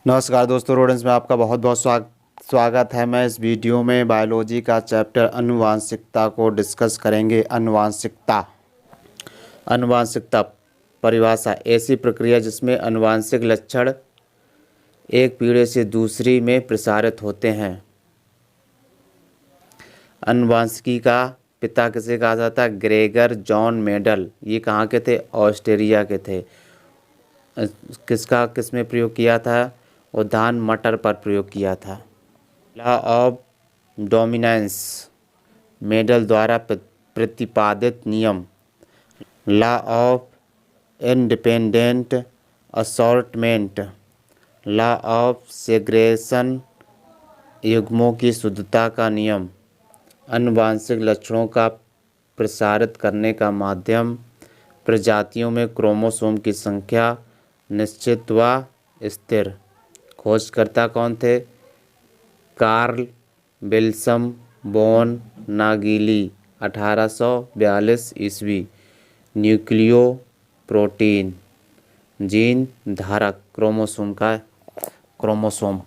नमस्कार दोस्तों, रोडेंस में आपका बहुत बहुत स्वागत है। मैं इस वीडियो में बायोलॉजी का चैप्टर आनुवांशिकता को डिस्कस करेंगे। आनुवांशिकता परिभाषा ऐसी प्रक्रिया जिसमें आनुवांशिक लक्षण एक पीढ़ी से दूसरी में प्रसारित होते हैं। आनुवांशिकी का पिता किसे कहा जाता है? Gregor John Mendel. ये कहाँ के थे? ऑस्ट्रेलिया के थे। किसमें प्रयोग किया था? उद्यान मटर पर प्रयोग किया था। लॉ ऑफ डोमिनेंस मेंडल द्वारा प्रतिपादित नियम। Law of independent assortment. Law of segregation युग्मों की शुद्धता का नियम। आनुवांशिक लक्षणों का प्रसारित करने का माध्यम। प्रजातियों में क्रोमोसोम की संख्या निश्चित व स्थिर। खोजकर्ता कौन थे? कार्ल विल्सम बोन नागिली 1842 ईस्वी। न्यूक्लियो प्रोटीन जीन धारक क्रोमोसोम।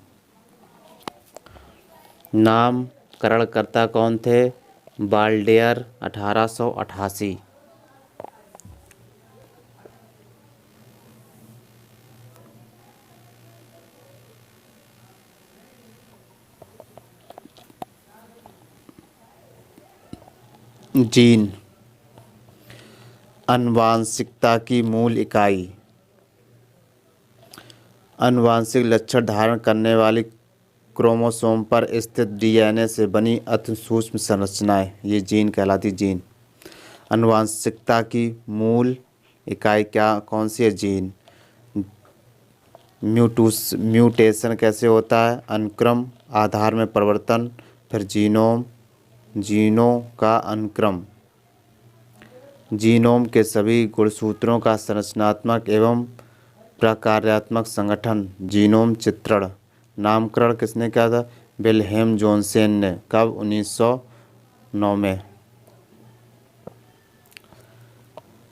नामकरणकर्ता कौन थे? बाल्डेयर 1888। जीन आनुवांशिकता की मूल इकाई। आनुवांशिक लक्षण धारण करने वाली क्रोमोसोम पर स्थित डीएनए से बनी अति सूक्ष्म संरचनाएं, ये जीन कहलाती। जीन आनुवांशिकता की मूल इकाई कौन सी है? जीन। म्यूटेशन कैसे होता है? अनुक्रम आधार में परिवर्तन, फिर जीनों का अनुक्रम। जीनोम के सभी गुणसूत्रों का संरचनात्मक एवं प्रकार्यात्मक संगठन, जीनोम चित्रण। नामकरण किसने किया था? विल्हेम जोन्सेन ने। कब? 1909 में।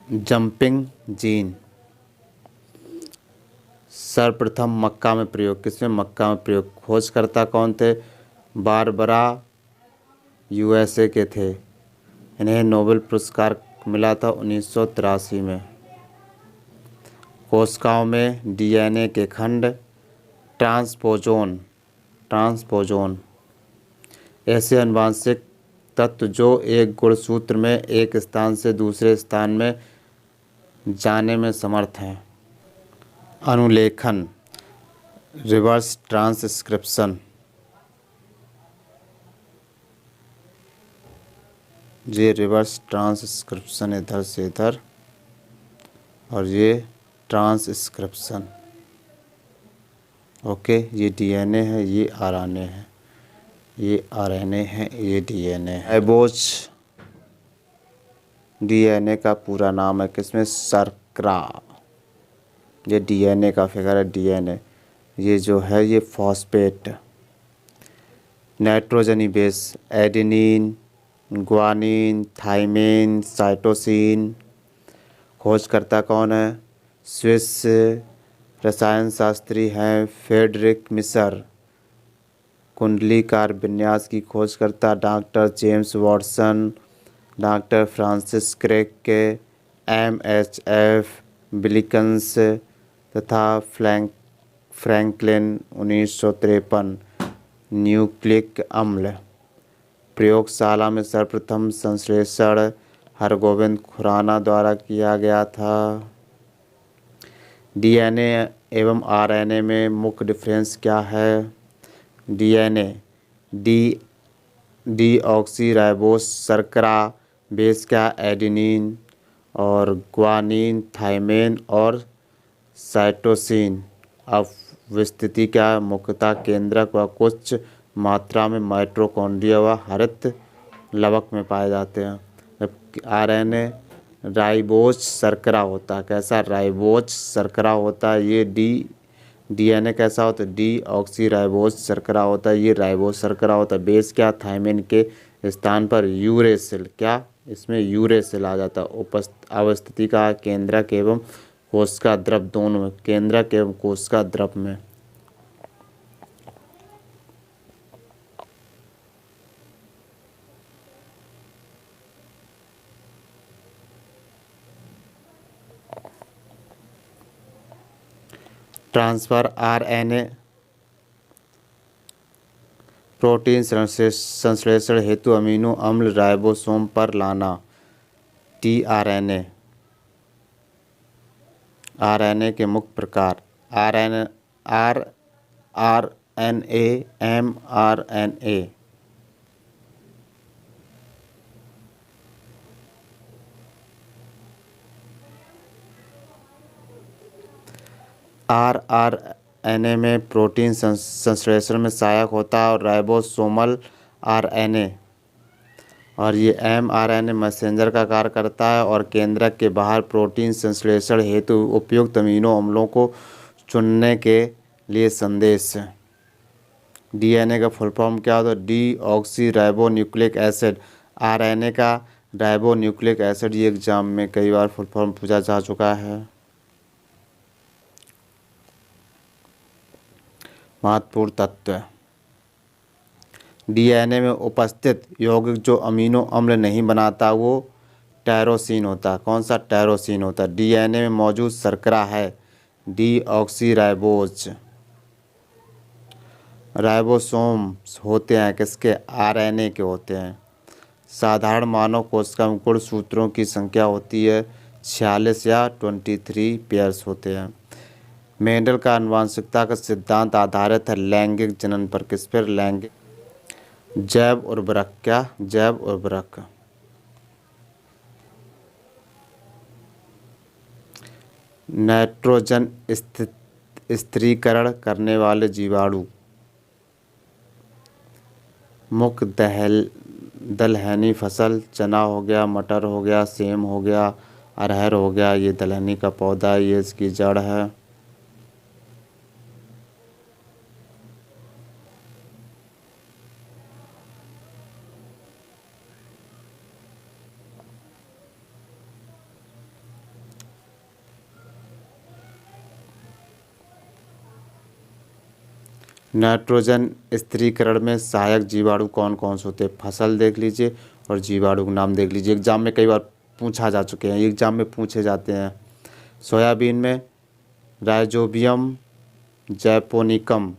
जंपिंग जीन सर्वप्रथम मक्का में प्रयोग। किसमें? मक्का में प्रयोग। खोजकर्ता कौन थे? बारबरा यूएसए के थे। इन्हें नोबेल पुरस्कार मिला था 1983 में। कोशिकाओं में डीएनए के खंड ट्रांसपोजोन ऐसे आनुवांशिक तत्व जो एक गुणसूत्र में एक स्थान से दूसरे स्थान में जाने में समर्थ हैं। अनुलेखन रिवर्स ट्रांसक्रिप्शन। ये रिवर्स ट्रांसक्रिप्शन इधर से इधर, और ये ट्रांसक्रिप्शन। ओके, ये डीएनए है, ये आरएनए है। ये आरएनए है, ये डीएनए है। राइबोज डीएनए का पूरा नाम है। किसमें? शर्करा। ये डीएनए का फिगर है। डीएनए ये जो है ये फॉस्फेट। नाइट्रोजनी base adenine, guanine, thymine, cytosine. खोजकर्ता कौन है? स्विस रसायन शास्त्री हैं फ्रेडरिक मिशर। कुंडलीकार विन्यास की खोजकर्ता doctor James Watson, doctor Francis Crick, MHF Wilkins तथा फ्रैंकलिन 1953। न्यूक्लिक अम्ल प्रयोगशाला में सर्वप्रथम संश्लेषण हरगोविंद खुराना द्वारा किया गया था। डीएनए एवं आरएनए में मुख्य डिफरेंस क्या है? डीएनए डीऑक्सीराइबोस शर्करा बेस क्या? एडेनिन, और ग्वानिन, थाइमिन और साइटोसिन। अब विस्तृति क्या? मुख्यतः केंद्रक व कुछ मात्रा में माइटोकॉन्ड्रिया व हरित लवक में पाए जाते हैं। जबकि आरएनए राइबोज शर्करा होता है। कैसा? राइबोज शर्करा होता है। ये डीएनए कैसा होता है? डीऑक्सीराइबोज शर्करा होता है। ये राइबोज शर्करा होता है। बेस क्या? थाइमिन के स्थान पर यूरेसिल। क्या? इसमें यूरेसिल आ जाता है। अवस्थिति का केंद्रक एवं कोशिका द्रव दोनों में। केंद्रक एवं कोशिका द्रव में। ट्रांसफर आरएनए प्रोटीन संश्लेषण हेतु अमीनो अम्ल राइबोसोम पर लाना। टीआरएनए आरएनए के मुख्य प्रकार RNA are RNA mRNA. RNA में प्रोटीन संश्लेषण में सहायक होता है और राइबोसोमल आरएनए और ये एमआरएनए मैसेंजर का कार्य करता है और केंद्रक के बाहर प्रोटीन संश्लेषण हेतु उपयुक्त अमीनो अम्लों को चुनने के लिए संदेश। डीएनए का फुल फॉर्म क्या होता है? D oxy ribo nucleic acid. RNA का राइबो न्यूक्लिक एसिड। ये एग्जाम में कई बार फुल फॉर्म पूछा जा चुका है। महत्वपूर्ण तत्व डीएनए में उपस्थित यौगिक जो अमीनो अम्ल नहीं बनाता वो टायरोसिन होता है। कौन सा? टायरोसिन होता है। डीएनए में मौजूद शर्करा है डीऑक्सीराइबोज। राइबोसोम्स होते हैं किसके? आरएनए के होते हैं। साधारण मानव कोशिका में गुणसूत्रों की संख्या होती है 46 या 23 पेयर्स होते हैं। मेंडल का आनुवंशिकता का सिद्धांत आधारित है लैंगिक जनन पर। किस पर? लैंगिक। जैव उर्वरक क्या? जैव उर्वरक। नाइट्रोजन स्थिरीकरण करने वाले जीवाणु। मुख्य दलहनी फसल चना हो गया, मटर हो गया, सेम हो गया, अरहर हो गया। ये दलहनी का पौधा है, ये इसकी जड़ है। नाइट्रोजन स्थिरीकरण में सहायक जीवाणु कौन कौन से होते हैं? फसल देख लीजिए और जीवाणु का नाम देख लीजिए। एग्जाम में कई बार पूछा जा चुके हैं, एग्जाम में पूछे जाते हैं। सोयाबीन में राइजोबियम जैपोनिकम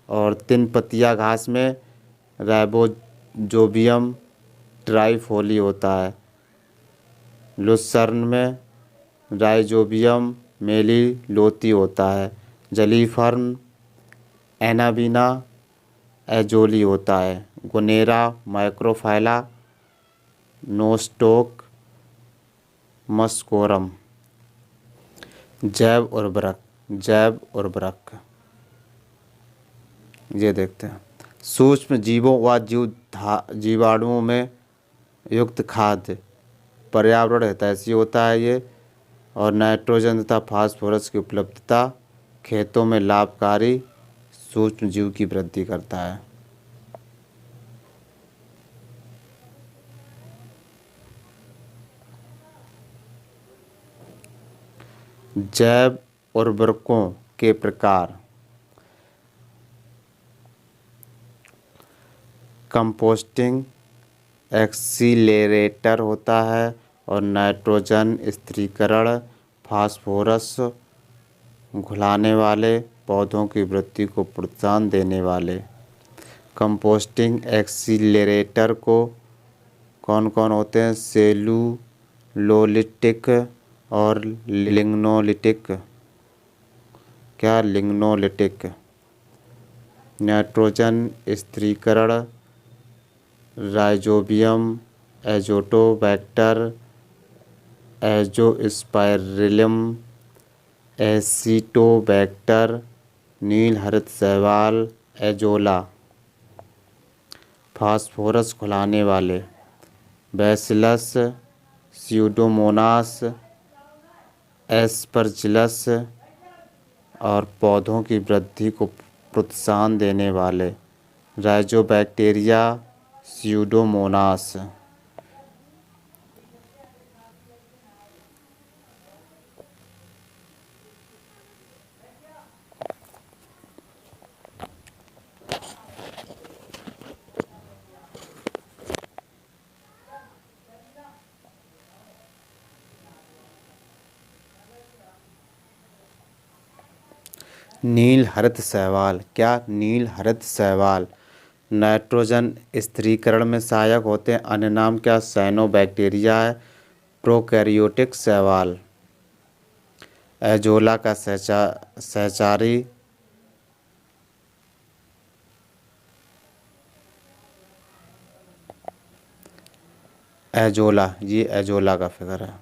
और तीन पतिया घास में राइबोजोबियम ट्राइफोली होता है। लुसर्न में राइजोबियम मेलिलोती होता है। जली फर्न एनाबीना एजोली होता है। गुनेरा माइक्रोफाइला नोस्टोक मस्कोरम। जैव उर्वरक। जैव उर्वरक ये देखते हैं। सूक्ष्म जीवों व जीवाणुओं में युक्त खाद्य पर्यावरण हितैषी होता है ये। और नाइट्रोजन तथा फास्फोरस की उपलब्धता खेतों में लाभकारी सूक्ष्म जीव की वृद्धि करता है। जैव उर्वरकों के प्रकार कंपोस्टिंग एक्सीलेरेटर होता है और नाइट्रोजन स्थिरीकरण फास्फोरस घुलाने वाले पौधों की वृद्धि को प्रोत्साहन देने वाले। कंपोस्टिंग एक्सीलरेटर को कौन कौन होते हैं? सेलुलोलिटिक और लिग्नोलिटिक। क्या? लिग्नोलिटिक। नाइट्रोजन स्थिरीकरण राइजोबियम एजोटोबैक्टर एजोस्पाइरिलम एसिटोबैक्टर नील हरित शैवाल एजोला। फास्फोरस घुलाने वाले बैसिलस स्यूडोमोनास एस्परजिलस और पौधों की वृद्धि को प्रोत्साहन देने वाले राइजोबैक्टीरिया स्यूडोमोनास। नील हरित शैवाल। क्या नील हरित शैवाल नाइट्रोजन स्थिरीकरण में सहायक होते हैं? अन्य नाम क्या? साइनोबैक्टीरिया है। प्रोकैरियोटिक शैवाल। एजोला का सहचारी। एजोला, ये एजोला का फिगर है।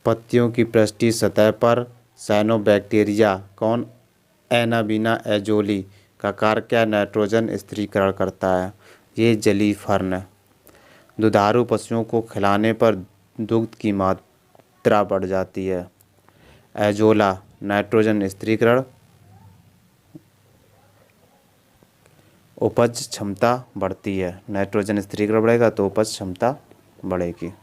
पत्तियों की पृष्ठीय सतह पर साइनोबैक्टीरिया कौन एनाबीना एजोली का कार्य क्या नाइट्रोजन स्थिरीकरण करता है? ये जली फर्न है। दुधारू पशुओं को खिलाने पर दुग्ध की मात्रा बढ़ जाती है। एजोला नाइट्रोजन स्थिरीकरण। उपज क्षमता बढ़ती है। नाइट्रोजन स्थिरीकरण बढ़ेगा तो उपज क्षमता बढ़ेगी।